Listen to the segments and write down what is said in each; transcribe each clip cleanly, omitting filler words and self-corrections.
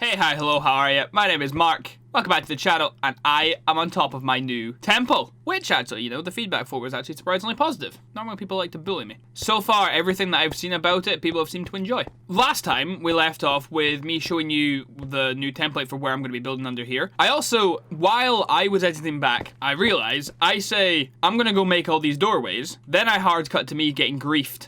Hey, hi, hello, how are you? My name is Mark. Welcome back to the channel, and I am on top of my new temple. Which, actually, you know, the feedback for was actually surprisingly positive. Normally people like to bully me. So far, everything that I've seen about it, people have seemed to enjoy. Last time, we left off with me showing you the new template for where I'm going to be building under here. I also, while I was editing back, I realized, I say, I'm going to go make all these doorways. Then I hard cut to me getting griefed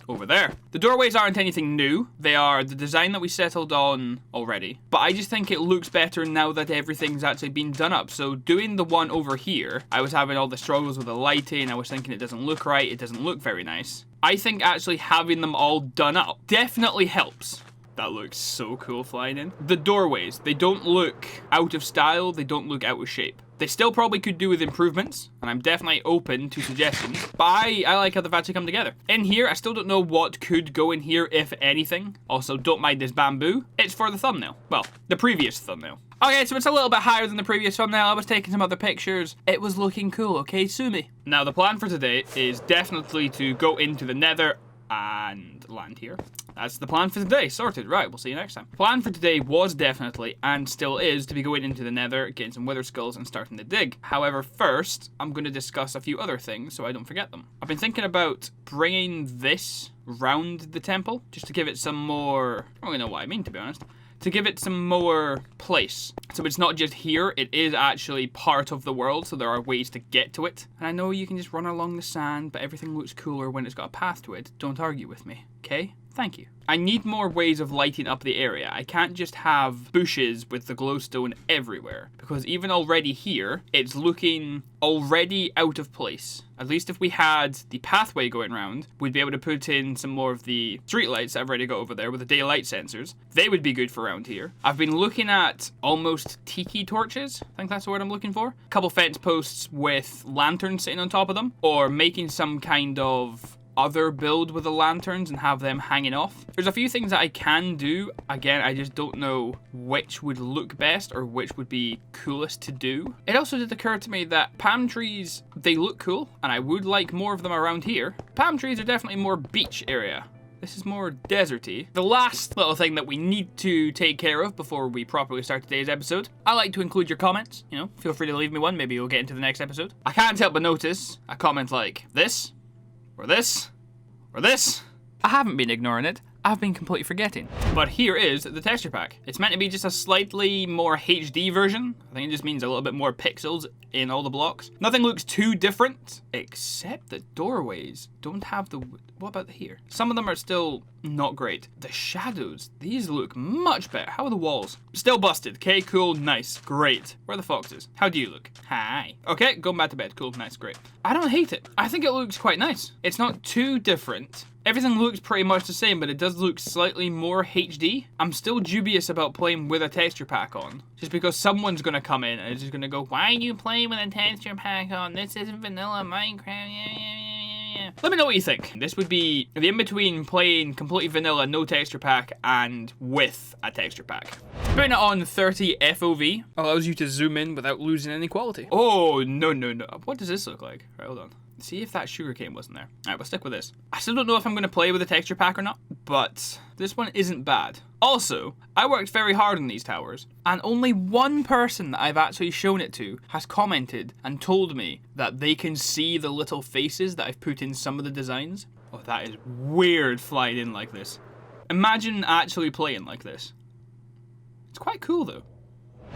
over there. The doorways aren't anything new. They are the design that we settled on already. But I just think it looks better now that everything's actually been done up. So doing the one over here, I was having all the struggles with the lighting. I was thinking it doesn't look right. It doesn't look very nice. I think actually having them all done up definitely helps. That looks so cool flying in. The doorways, they don't look out of style. They don't look out of shape. They still probably could do with improvements, and I'm definitely open to suggestions, but I like how they've actually come together. In here, I still don't know what could go in here, if anything. Also, don't mind this bamboo. It's for the thumbnail. Well, the previous thumbnail. Okay, so it's a little bit higher than the previous thumbnail. I was taking some other pictures. It was looking cool, okay, sue me. Now, the plan for today is definitely to go into the nether and land here. That's the plan for today. Sorted. Right, we'll see you next time. Plan for today was definitely, and still is, to be going into the nether, getting some wither skulls, and starting to dig. However, first, I'm going to discuss a few other things so I don't forget them. I've been thinking about bringing this round the temple, just to give it some more... I don't really know what I mean, to be honest. To give it some more place. So it's not just here, it is actually part of the world, so there are ways to get to it. And I know you can just run along the sand, but everything looks cooler when it's got a path to it. Don't argue with me, okay? Thank you. I need more ways of lighting up the area. I can't just have bushes with the glowstone everywhere, because even already here, it's looking already out of place. At least if we had the pathway going around, we'd be able to put in some more of the streetlights I've already got over there with the daylight sensors. They would be good for around here. I've been looking at almost tiki torches. I think that's the word I'm looking for. A couple fence posts with lanterns sitting on top of them, or making some kind of other build with the lanterns and have them hanging off. There's a few things that I can do. Again, I just don't know which would look best or which would be coolest to do. It also did occur to me that palm trees, they look cool, and I would like more of them around here. Palm trees are definitely more beach area. This is more deserty. The last little thing that we need to take care of before we properly start today's episode, I like to include your comments. You know, feel free to leave me one. Maybe you'll get into the next episode. I can't help but notice a comment like this, or this, or this. I haven't been ignoring it. I've been completely forgetting. But here is the texture pack. It's meant to be just a slightly more HD version. I think it just means a little bit more pixels in all the blocks. Nothing looks too different, except the doorways don't have the... What about here? Some of them are still not great. The shadows, these look much better. How are the walls? Still busted. Okay, cool, nice, great. Where are the foxes? How do you look? Hi. Okay, going back to bed. Cool, nice, great. I don't hate it. I think it looks quite nice. It's not too different. Everything looks pretty much the same, but it does look slightly more HD. I'm still dubious about playing with a texture pack on, just because someone's gonna come in and is just gonna go, why are you playing with a texture pack on? This isn't vanilla Minecraft. Let me know what you think. This would be the in-between playing completely vanilla, no texture pack, and with a texture pack. Putting it on 30 FOV allows you to zoom in without losing any quality. Oh, no, no, no. What does this look like? Right, hold on. See if that sugarcane wasn't there. Alright, we'll stick with this. I still don't know if I'm going to play with a texture pack or not, but this one isn't bad. Also, I worked very hard on these towers, and only one person that I've actually shown it to has commented and told me that they can see the little faces that I've put in some of the designs. Oh, that is weird flying in like this. Imagine actually playing like this. It's quite cool though.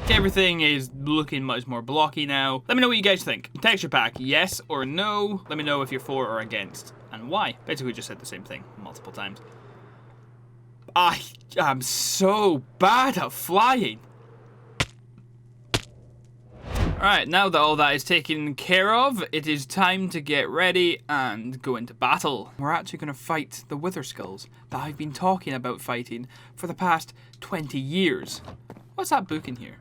Everything is looking much more blocky now. Let me know what you guys think. Texture pack, yes or no? Let me know if you're for or against, and why. Basically just said the same thing multiple times. I am so bad at flying. Alright, now that all that is taken care of, it is time to get ready and go into battle. We're actually going to fight the wither skulls that I've been talking about fighting for the past 20 years. What's that book in here?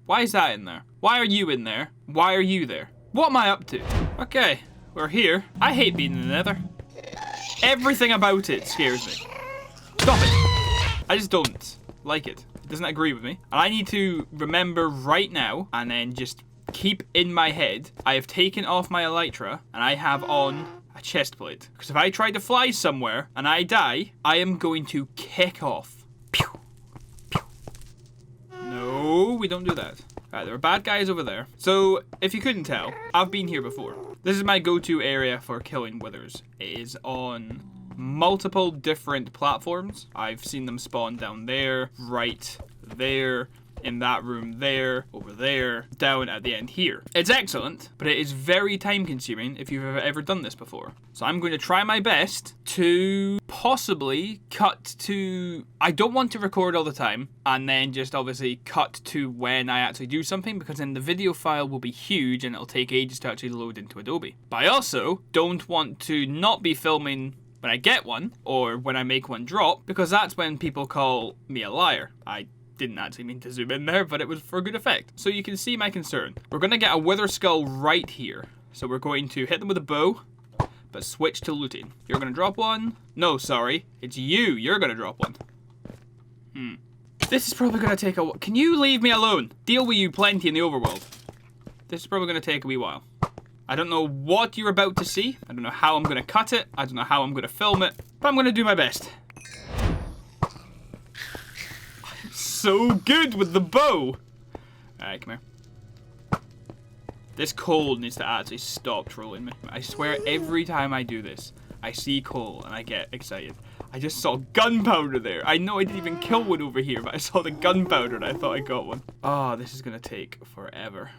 Why is that in there? Why are you in there? Why are you there? What am I up to? Okay, we're here. I hate being in the nether. Everything about it scares me. Stop it. I just don't like it. It doesn't agree with me. And I need to remember right now and then just keep in my head, I have taken off my elytra and I have on a chest plate. Because if I try to fly somewhere and I die, I am going to kick off. Pew, pew, No, we don't do that. Alright, there are bad guys over there. So, if you couldn't tell, I've been here before. This is my go-to area for killing withers. It is on multiple different platforms. I've seen them spawn down there, right there, in that room there, over there, down at the end here. It's excellent, but it is very time consuming if you've ever done this before. So I'm going to try my best to possibly cut to... I don't want to record all the time and then just obviously cut to when I actually do something, because then the video file will be huge and it'll take ages to actually load into Adobe. But I also don't want to not be filming when I get one or when I make one drop, because that's when people call me a liar. I didn't actually mean to zoom in there, but it was for good effect. So you can see my concern. We're going to get a wither skull right here. So we're going to hit them with a bow, but switch to looting. You're going to drop one. No, sorry. It's you. You're going to drop one. This is probably going to take a while. Can you leave me alone? Deal with you plenty in the overworld. This is probably going to take a wee while. I don't know what you're about to see. I don't know how I'm going to cut it. I don't know how I'm going to film it, but I'm going to do my best. So good with the bow. Alright, come here. This coal needs to actually stop trolling me. I swear every time I do this, I see coal and I get excited. I just saw gunpowder there. I know I didn't even kill one over here, but I saw the gunpowder and I thought I got one. Oh, this is gonna take forever.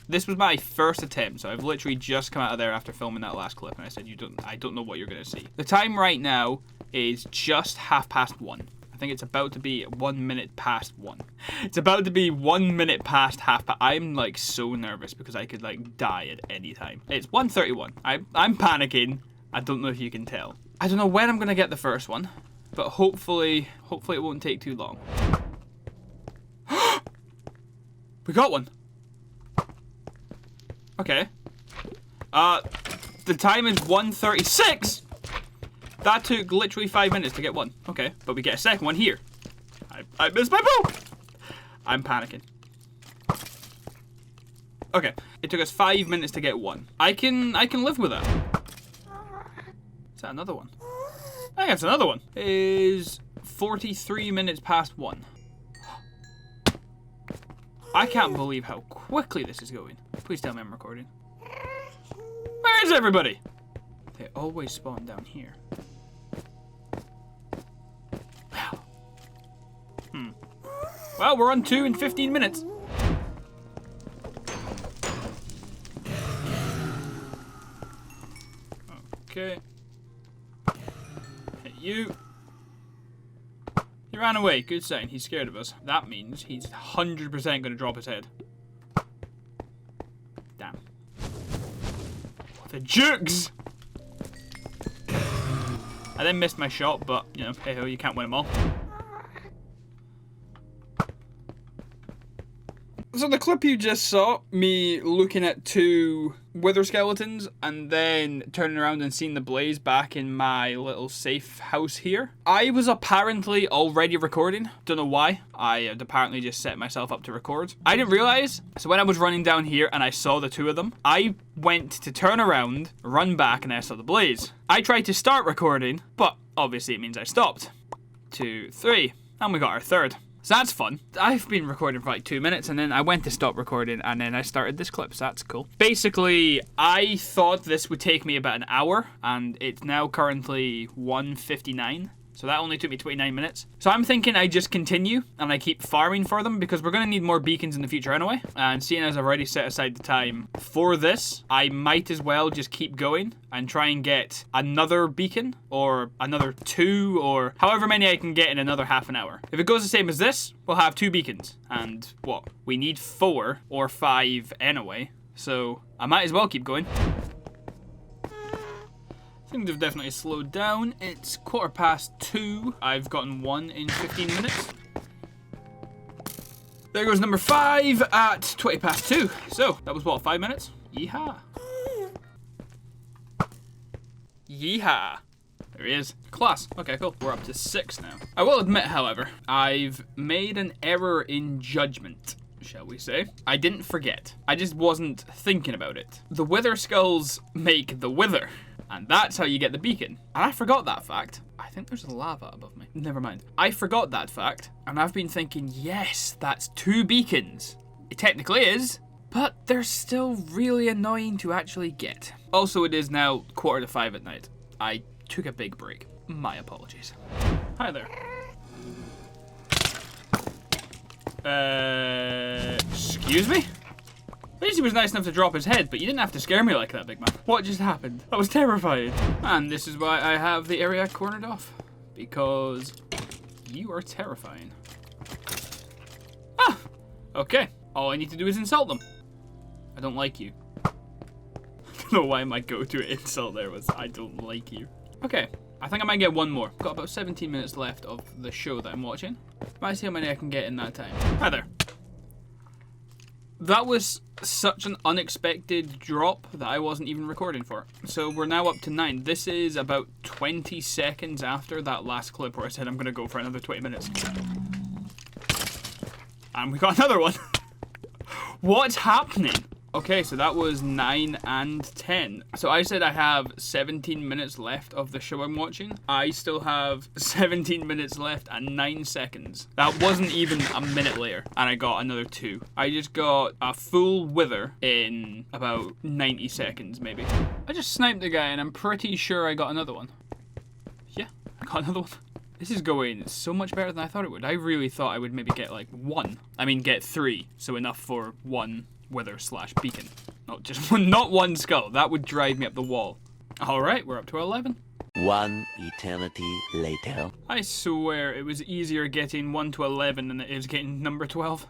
This was my first attempt, so I've literally just come out of there after filming that last clip, and I said, I don't know what you're gonna see. The time right now is just 1:30. I think it's about to be 1 minute past 1. It's about to be 1 minute past half past. I'm like so nervous because I could like die at any time. It's 1:31. I'm panicking. I don't know if you can tell. I don't know when I'm gonna get the first one, but hopefully it won't take too long. We got one. Okay. The time is 1:36. That took literally 5 minutes to get one. Okay, but we get a second one here. I missed my bow! I'm panicking. Okay, it took us 5 minutes to get one. I can live with that. Is that another one? I think that's another one. It is 43 minutes past 1. I can't believe how quickly this is going. Please tell me I'm recording. Where is everybody? They always spawn down here. Well, we're on 2 in 15 minutes. Okay. Hit you. He ran away. Good sign. He's scared of us. That means he's 100% going to drop his head. Damn. The jukes! I then missed my shot, but, you know, hey ho, you can't win them all. So the clip you just saw, me looking at 2 wither skeletons and then turning around and seeing the blaze back in my little safe house here. I was apparently already recording. Don't know why. I had apparently just set myself up to record. I didn't realize. So when I was running down here and I saw the 2 of them, I went to turn around, run back, and I saw the blaze. I tried to start recording, but obviously it means I stopped. 2, 3, and we got our third. So that's fun. I've been recording for like 2 minutes and then I went to stop recording and then I started this clip, so that's cool. Basically, I thought this would take me about an hour and it's now currently 1:59. So that only took me 29 minutes. So I'm thinking I just continue and I keep farming for them because we're going to need more beacons in the future anyway. And seeing as I've already set aside the time for this, I might as well just keep going and try and get another beacon or another 2 or however many I can get in another half an hour. If it goes the same as this, we'll have 2 beacons. And what? We need 4 or 5 anyway. So I might as well keep going. I think they've definitely slowed down. It's 2:15. I've gotten 1 in 15 minutes. There goes number 5 at 2:20. So, that was what, 5 minutes? Yeehaw. Yeehaw. There he is. Class. Okay, cool. We're up to 6 now. I will admit, however, I've made an error in judgment, shall we say. I didn't forget. I just wasn't thinking about it. The wither skulls make the wither. And that's how you get the beacon. And I forgot that fact. I think there's lava above me. Never mind. I forgot that fact, and I've been thinking, yes, that's 2 beacons. It technically is, but they're still really annoying to actually get. Also, it is now 4:45 at night. I took a big break. My apologies. Hi there. Excuse me? At least he was nice enough to drop his head, but you didn't have to scare me like that, big man. What just happened? That was terrifying. And this is why I have the area cornered off. Because you are terrifying. Ah! Okay. All I need to do is insult them. I don't like you. I don't know why my go-to insult there was, I don't like you. Okay. I think I might get one more. Got about 17 minutes left of the show that I'm watching. Might see how many I can get in that time. Hi there. That was such an unexpected drop that I wasn't even recording for. So we're now up to 9. This is about 20 seconds after that last clip where I said I'm going to go for another 20 minutes. And we got another one. What's happening? Okay, so that was 9 and 10. So I said I have 17 minutes left of the show I'm watching. I still have 17 minutes left and 9 seconds. That wasn't even a minute later, and I got another 2. I just got a full wither in about 90 seconds, maybe. I just sniped the guy, and I'm pretty sure I got another one. Yeah, I got another one. This is going so much better than I thought it would. I really thought I would maybe get like 1. I mean, get 3, so enough for 1 wither / beacon. Not just one, not 1 skull. That would drive me up the wall. Alright, we're up to 11. 1 eternity later. I swear it was easier getting 1 to 11 than it is getting number 12.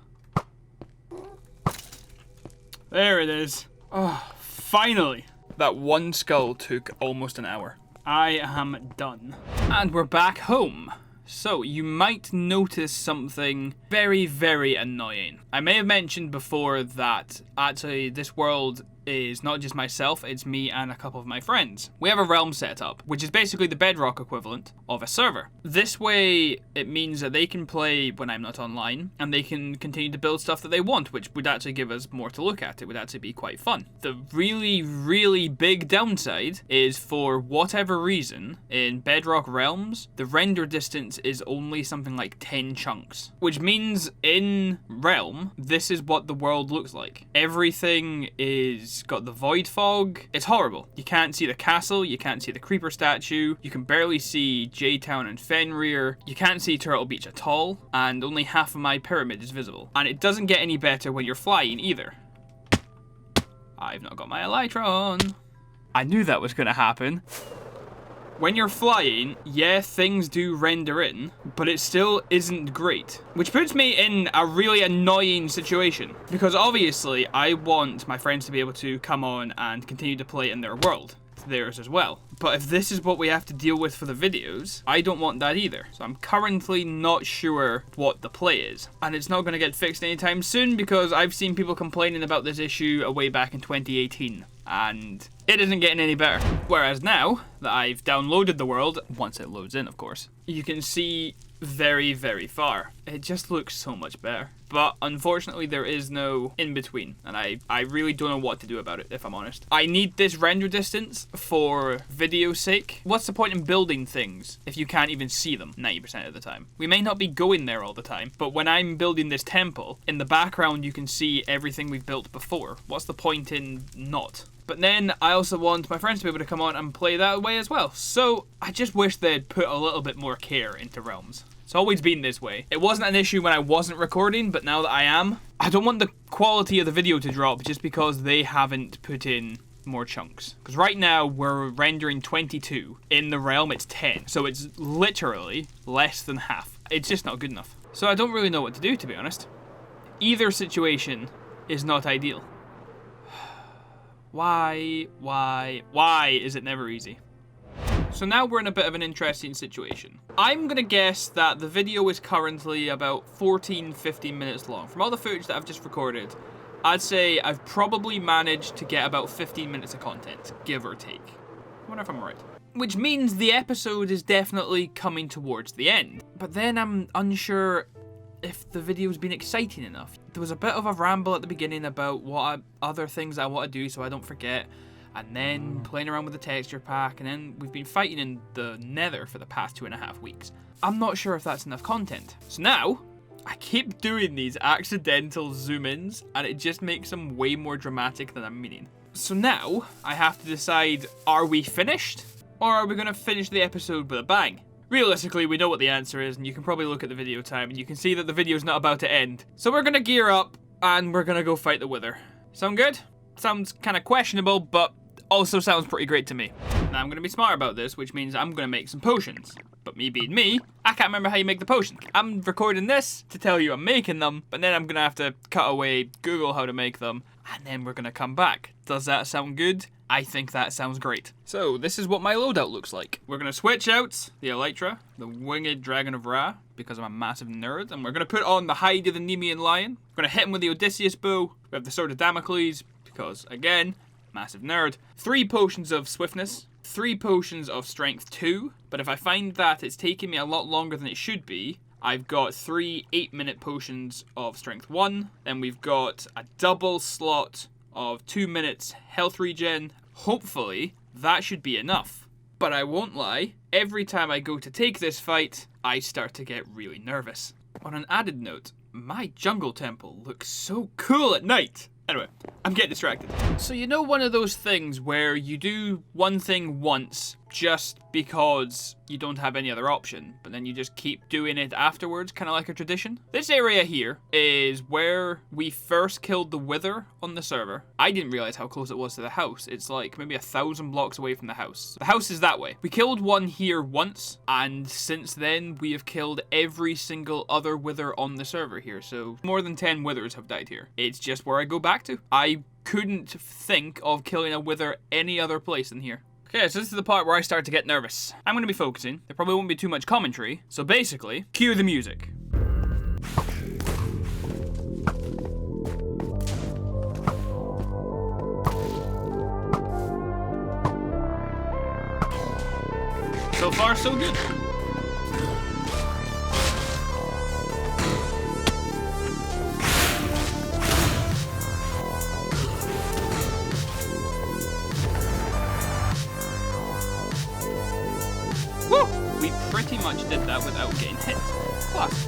There it is. Oh, finally. That 1 skull took almost an hour. I am done. And we're back home. So, you might notice something very, very annoying. I may have mentioned before that actually this world is not just myself, it's me and a couple of my friends. We have a realm set up, which is basically the bedrock equivalent of a server. This way, it means that they can play when I'm not online, and they can continue to build stuff that they want, which would actually give us more to look at. It would actually be quite fun. The really, really big downside is, for whatever reason, in Bedrock Realms, the render distance is only something like 10 chunks, which means in Realm, this is what the world looks like. Everything is got the void fog. It's horrible. You can't see the castle, you can't see the creeper statue, you can barely see J-Town and Fenrir, you can't see Turtle Beach at all, and only half of my pyramid is visible. And it doesn't get any better when you're flying either. I've not got my Elytron. I knew that was gonna happen. When you're flying, yeah, things do render in, but it still isn't great. Which puts me in a really annoying situation. Because obviously, I want my friends to be able to come on and continue to play in their world. Theirs as well. But if this is what we have to deal with for the videos, I don't want that either. So I'm currently not sure what the play is. And it's not going to get fixed anytime soon because I've seen people complaining about this issue way back in 2018. And it isn't getting any better. Whereas now that I've downloaded the world, once it loads in of course, you can see very, very far. It just looks so much better. But unfortunately there is no in-between, and I really don't know what to do about it, if I'm honest. I need this render distance for video's sake. What's the point in building things if you can't even see them 90% of the time? We may not be going there all the time, but when I'm building this temple, in the background you can see everything we've built before. What's the point in not? But then I also want my friends to be able to come on and play that way as well. So I just wish they'd put a little bit more care into Realms. It's always been this way. It wasn't an issue when I wasn't recording, but now that I am, I don't want the quality of the video to drop just because they haven't put in more chunks. Because right now we're rendering 22. In the realm it's 10. So it's literally less than half. It's just not good enough. So I don't really know what to do, to be honest. Either situation is not ideal. Why is it never easy? So now we're in a bit of an interesting situation. I'm gonna guess that the video is currently about 14-15 minutes long. From all the footage that I've just recorded, I'd say I've probably managed to get about 15 minutes of content, give or take. I wonder if I'm right. Which means the episode is definitely coming towards the end. But then I'm unsure if the video's been exciting enough. There was a bit of a ramble at the beginning about what other things I want to do so I don't forget. and then playing around with the texture pack, and then we've been fighting in the nether for the past 2.5 weeks. I'm not sure if that's enough content. So now, I keep doing these accidental zoom-ins, and it just makes them way more dramatic than I'm meaning. So now, I have to decide, are we finished? Or are we going to finish the episode with a bang? Realistically, we know what the answer is, and you can probably look at the video time, and you can see that the video's not about to end. So we're going to gear up, and we're going to go fight the Wither. Sound good? Sounds kind of questionable, but also sounds pretty great to me. Now I'm going to be smart about this, which means I'm going to make some potions. But me being me, I can't remember how you make the potions. I'm recording this to tell you I'm making them, but then I'm going to have to cut away, Google how to make them, and then we're going to come back. Does that sound good? I think that sounds great. So this is what my loadout looks like. We're going to switch out the Elytra, the Winged Dragon of Ra, because I'm a massive nerd, and we're going to put on the hide of the Nemean Lion. We're going to hit him with the Odysseus bow. We have the Sword of Damocles, because again, massive nerd. 3 potions of swiftness, 3 potions of strength 2, but if I find that it's taking me a lot longer than it should be, I've got 3 8-minute potions of strength 1, then we've got a double slot of 2 minutes health regen. Hopefully, that should be enough. But I won't lie, every time I go to take this fight, I start to get really nervous. On an added note, my jungle temple looks so cool at night. Anyway, I'm getting distracted. So you know one of those things where you do one thing once just because you don't have any other option, but then you just keep doing it afterwards, kind of like a tradition? This area here is where we first killed the Wither on the server. I didn't realize how close it was to the house. It's like maybe 1,000 blocks away from the house. The house is that way. We killed one here once, and since then we have killed every single other Wither on the server here, so more than 10 Withers have died here. It's just where I go back to. I couldn't think of killing a Wither any other place than here. Okay, so this is the part where I start to get nervous. I'm going to be focusing. There probably won't be too much commentary. So basically, cue the music. So far, so good. Woo! We pretty much did that without getting hit. Plus.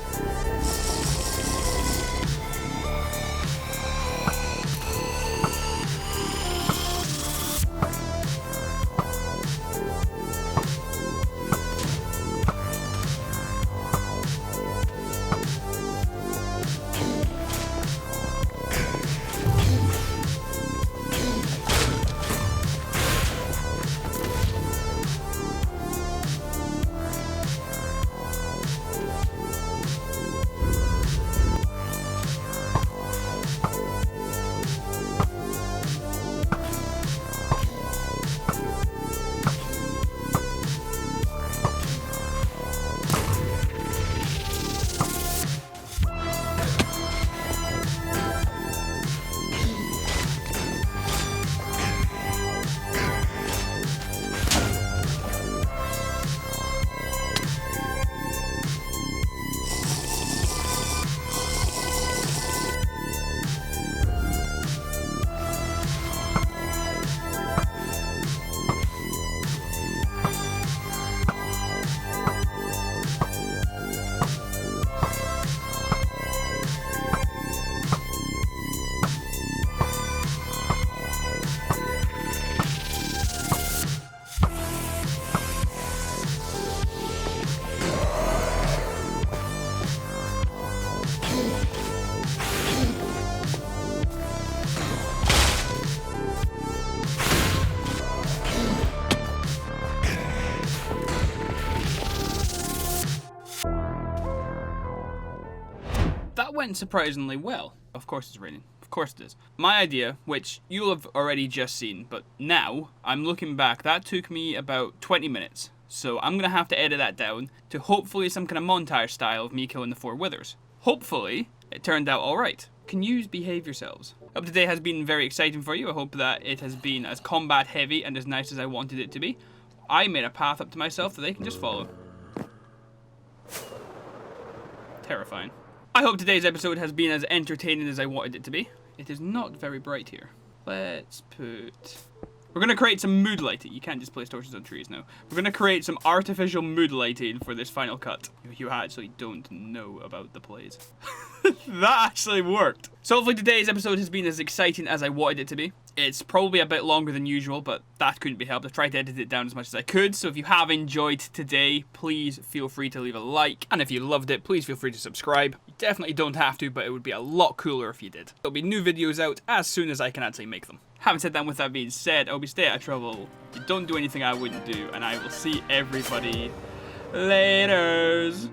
That went surprisingly well. Of course it's raining. Of course it is. My idea, which you'll have already just seen, but now I'm looking back, that took me about 20 minutes. So I'm going to have to edit that down to hopefully some kind of montage style of me killing the 4 Withers. Hopefully it turned out alright. Can you behave yourselves? Hope today has been very exciting for you. I hope that it has been as combat heavy and as nice as I wanted it to be. I made a path up to myself that they can just follow. Terrifying. I hope today's episode has been as entertaining as I wanted it to be. It is not very bright here. Let's put We're going to create some mood lighting. You can't just place torches on trees now. We're going to create some artificial mood lighting for this final cut. You actually don't know about the plays. That actually worked. So hopefully today's episode has been as exciting as I wanted it to be. It's probably a bit longer than usual, but that couldn't be helped. I've tried to edit it down as much as I could. So if you have enjoyed today, please feel free to leave a like. And if you loved it, please feel free to subscribe. You definitely don't have to, but it would be a lot cooler if you did. There'll be new videos out as soon as I can actually make them. Having said that, with that being said, I hope you stay out of trouble. You don't do anything I wouldn't do, and I will see everybody laters.